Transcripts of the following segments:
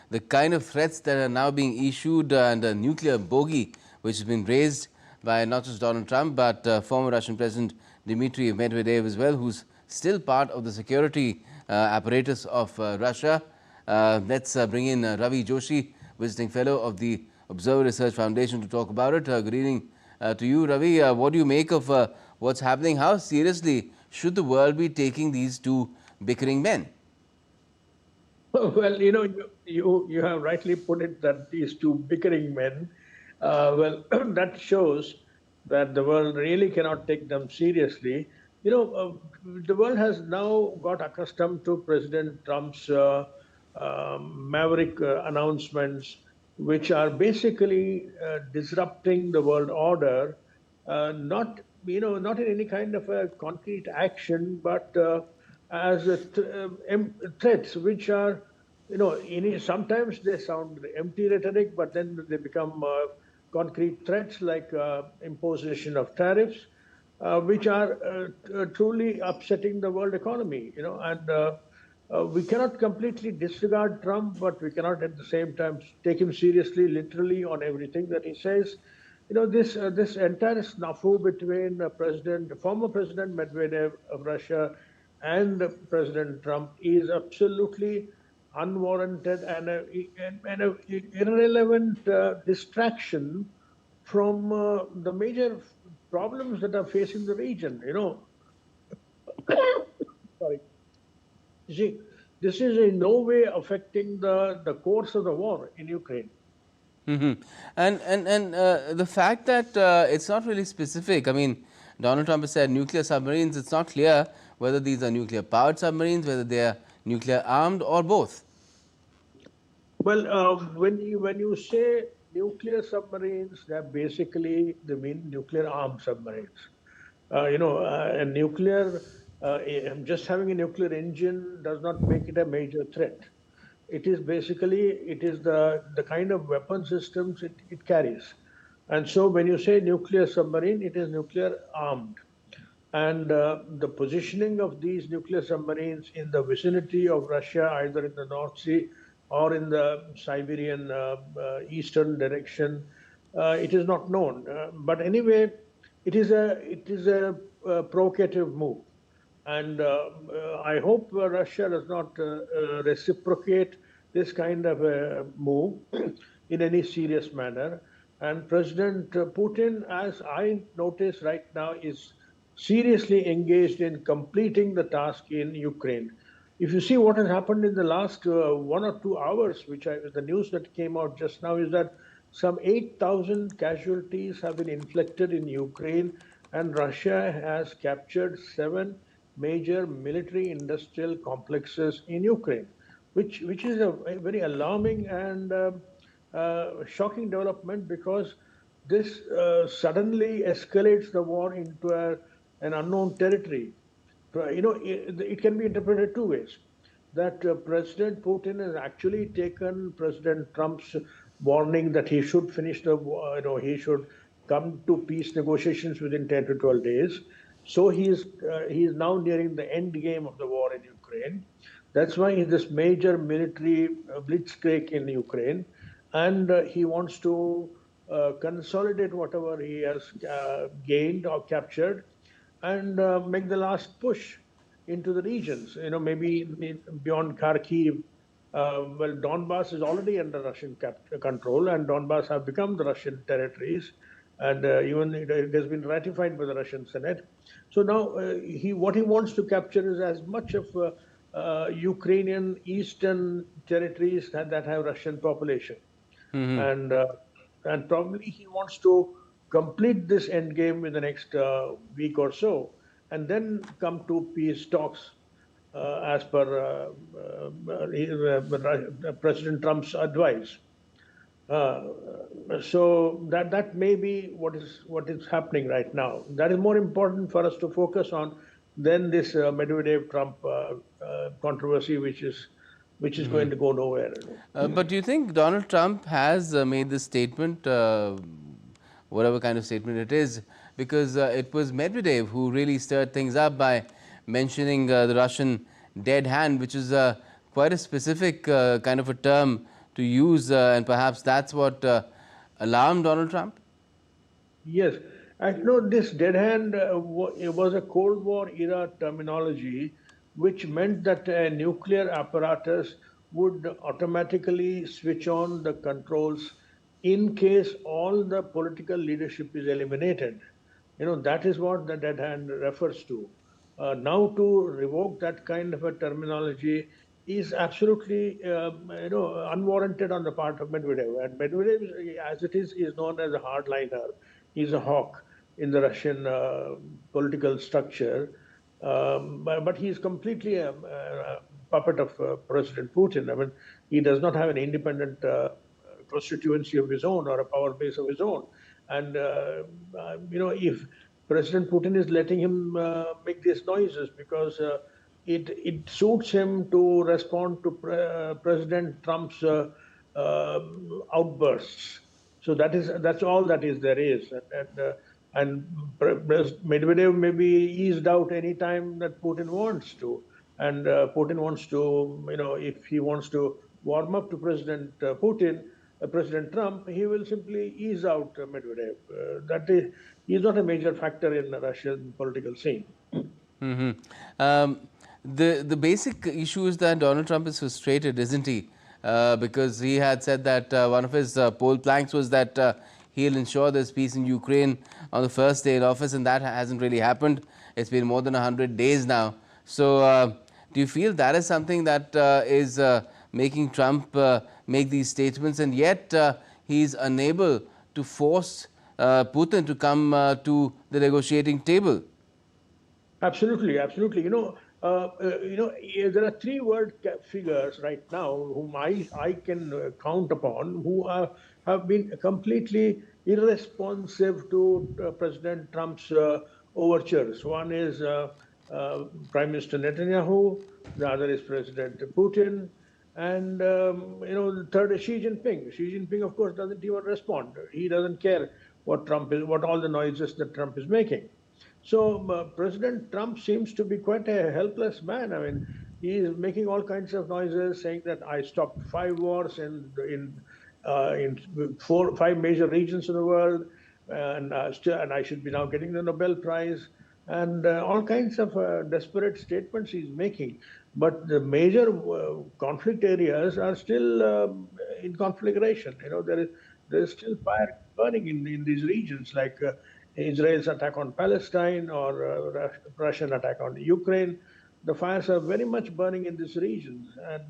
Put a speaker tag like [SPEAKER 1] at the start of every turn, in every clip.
[SPEAKER 1] the kind of threats that are now being issued and the nuclear bogey which has been raised by not just Donald Trump but former Russian President Dmitry Medvedev as well, who's still part of the security apparatus of Russia. Let's bring in Ravi Joshi, visiting fellow of the Observer Research Foundation, to talk about it. Good evening to you, Ravi. What do you make of what's happening? How seriously should the world be taking these two bickering men?
[SPEAKER 2] Well, you have rightly put it that these two bickering men, that shows that the world really cannot take them seriously. The world has now got accustomed to President Trump's maverick announcements, which are basically disrupting the world order, not in any kind of a concrete action, but as threats, which are, sometimes they sound empty rhetoric, but then they become concrete threats like imposition of tariffs, which are truly upsetting the world economy. And we cannot completely disregard Trump, but we cannot at the same time take him seriously, literally, on everything that he says. This entire snafu between former President Medvedev of Russia and President Trump is absolutely unwarranted and an irrelevant distraction from the major problems that are facing the region. Sorry. You see, this is in no way affecting the course of the war in Ukraine.
[SPEAKER 1] And the fact that it's not really specific. I mean, Donald Trump has said nuclear submarines. It's not clear whether these are nuclear powered submarines, whether they are nuclear armed, or both.
[SPEAKER 2] Well, when you say nuclear submarines, they mean nuclear armed submarines. Just having a nuclear engine does not make it a major threat. It is the kind of weapon systems it carries. And so when you say nuclear submarine, it is nuclear armed. And the positioning of these nuclear submarines in the vicinity of Russia, either in the North Sea or in the Siberian eastern direction, it is not known. But anyway, it is a provocative move. And I hope Russia does not reciprocate this kind of a move in any serious manner. And President Putin, as I notice right now, is seriously engaged in completing the task in Ukraine. If you see what has happened in the last 1 or 2 hours, the news that came out just now is that some 8,000 casualties have been inflicted in Ukraine, and Russia has captured 7 major military industrial complexes in Ukraine, which is a very alarming and shocking development, because this suddenly escalates the war into an unknown territory. It can be interpreted two ways. That President Putin has actually taken President Trump's warning that he should finish the war, he should come to peace negotiations within 10 to 12 days. So he is now nearing the end game of the war in Ukraine. That's why this major military blitzkrieg in Ukraine, and he wants to consolidate whatever he has gained or captured, and make the last push into the regions. Maybe beyond Kharkiv. Donbass is already under Russian control, and Donbass have become the Russian territories, and even it has been ratified by the Russian Senate. So now what he wants to capture is as much of Ukrainian eastern territories that have Russian population, and probably he wants to complete this end game in the next week or so, and then come to peace talks as per President Trump's advice. So that may be what is happening right now. That is more important for us to focus on than this Medvedev-Trump controversy, which is going to go nowhere.
[SPEAKER 1] But do you think Donald Trump has made this statement, whatever kind of statement it is, because it was Medvedev who really stirred things up by mentioning the Russian dead hand, which is quite a specific kind of a term to use, and perhaps that's what alarmed Donald Trump?
[SPEAKER 2] Yes, I know this dead hand it was a Cold War era terminology, which meant that a nuclear apparatus would automatically switch on the controls in case all the political leadership is eliminated. That is what the dead hand refers to. Now, to revoke that kind of a terminology is absolutely, unwarranted on the part of Medvedev. And Medvedev, as it is known as a hardliner. He's a hawk in the Russian political structure. But he's completely a puppet of President Putin. I mean, he does not have an independent constituency of his own or a power base of his own. And, if President Putin is letting him make these noises because it suits him to respond to President Trump's outbursts. So that's all that is there is, and Medvedev may be eased out any time that Putin wants to, and Putin wants to, if he wants to warm up to President Trump, he will simply ease out Medvedev. That is, he's not a major factor in the Russian political scene.
[SPEAKER 1] Mm-hmm. Um, the basic issue is that Donald Trump is frustrated, isn't he? Because he had said that one of his poll planks was that he'll ensure there's peace in Ukraine on the first day in office, and that hasn't really happened. It's been more than 100 days now. So, do you feel that is something that is making Trump make these statements, and yet he's unable to force Putin to come to the negotiating table?
[SPEAKER 2] Absolutely, absolutely. There are three world figures right now whom I can count upon who have been completely irresponsive to President Trump's overtures. One is Prime Minister Netanyahu, the other is President Putin, and the third is Xi Jinping. Xi Jinping, of course, doesn't even respond. He doesn't care what all the noises that Trump is making. So President Trump seems to be quite a helpless man. I mean, he is making all kinds of noises, saying that I stopped 5 wars in five major regions of the world, and I should be now getting the Nobel Prize, and all kinds of desperate statements he's making. But the major conflict areas are still in conflagration. There is still fire burning in these regions, like Israel's attack on Palestine or Russian attack on Ukraine. The fires are very much burning in these regions, and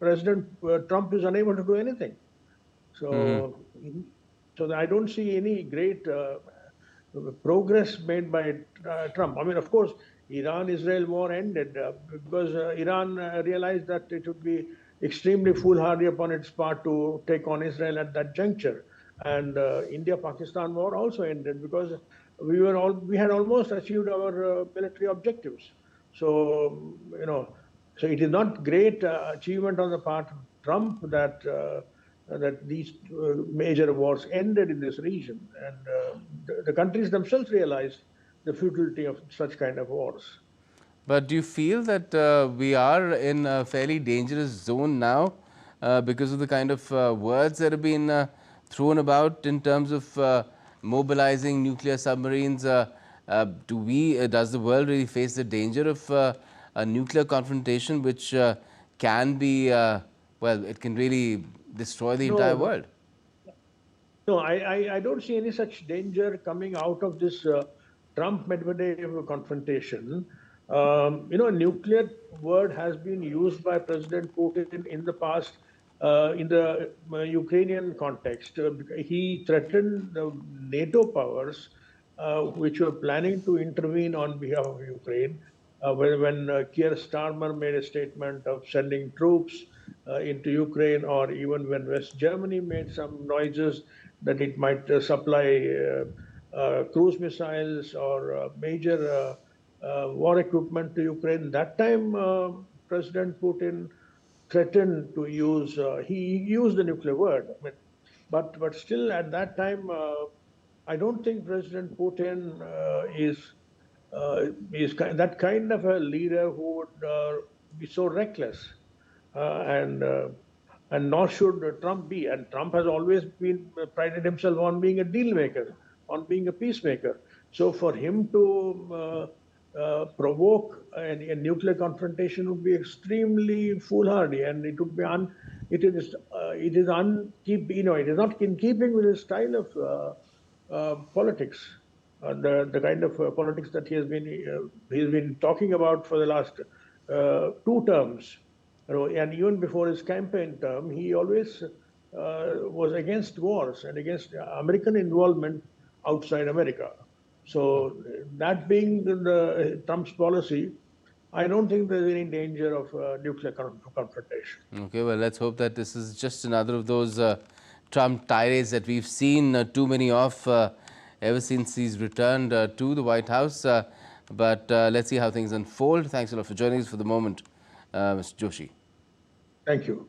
[SPEAKER 2] President Trump is unable to do anything. So, so I don't see any great progress made by Trump. I mean, of course, Iran-Israel war ended because Iran realized that it would be extremely foolhardy upon its part to take on Israel at that juncture. And India-Pakistan war also ended because we had almost achieved our military objectives. So so it is not great achievement on the part of Trump that these major wars ended in this region, and the countries themselves realized the futility of such kind of wars.
[SPEAKER 1] But do you feel that we are in a fairly dangerous zone now because of the kind of words that have been thrown about in terms of mobilizing nuclear submarines? Does the world really face the danger of a nuclear confrontation, which can be, well, it can really destroy the entire
[SPEAKER 2] No,
[SPEAKER 1] world?
[SPEAKER 2] no, I don't see any such danger coming out of this Trump-Medvedev confrontation. Nuclear word has been used by President Putin in the past in the Ukrainian context. He threatened the NATO powers, which were planning to intervene on behalf of Ukraine, when Keir Starmer made a statement of sending troops into Ukraine, or even when West Germany made some noises that it might supply cruise missiles or major war equipment to Ukraine. That time, President Putin threatened to use, he used the nuclear word. I mean, but still at that time, I don't think President Putin is that kind of a leader who would be so reckless. And and nor should Trump be. And Trump has always been prided himself on being a deal maker, on being a peacemaker. So for him to provoke a nuclear confrontation would be extremely foolhardy, and it would be it is not in keeping with his style of politics, the kind of politics that he's been talking about for the last 2 terms. And even before his campaign term, he always was against wars and against American involvement outside America. So that being Trump's policy, I don't think there's any danger of nuclear confrontation.
[SPEAKER 1] Okay, well, let's hope that this is just another of those Trump tirades that we've seen too many of ever since he's returned to the White House. But let's see how things unfold. Thanks a lot for joining us for the moment, Mr. Joshi.
[SPEAKER 2] Thank you.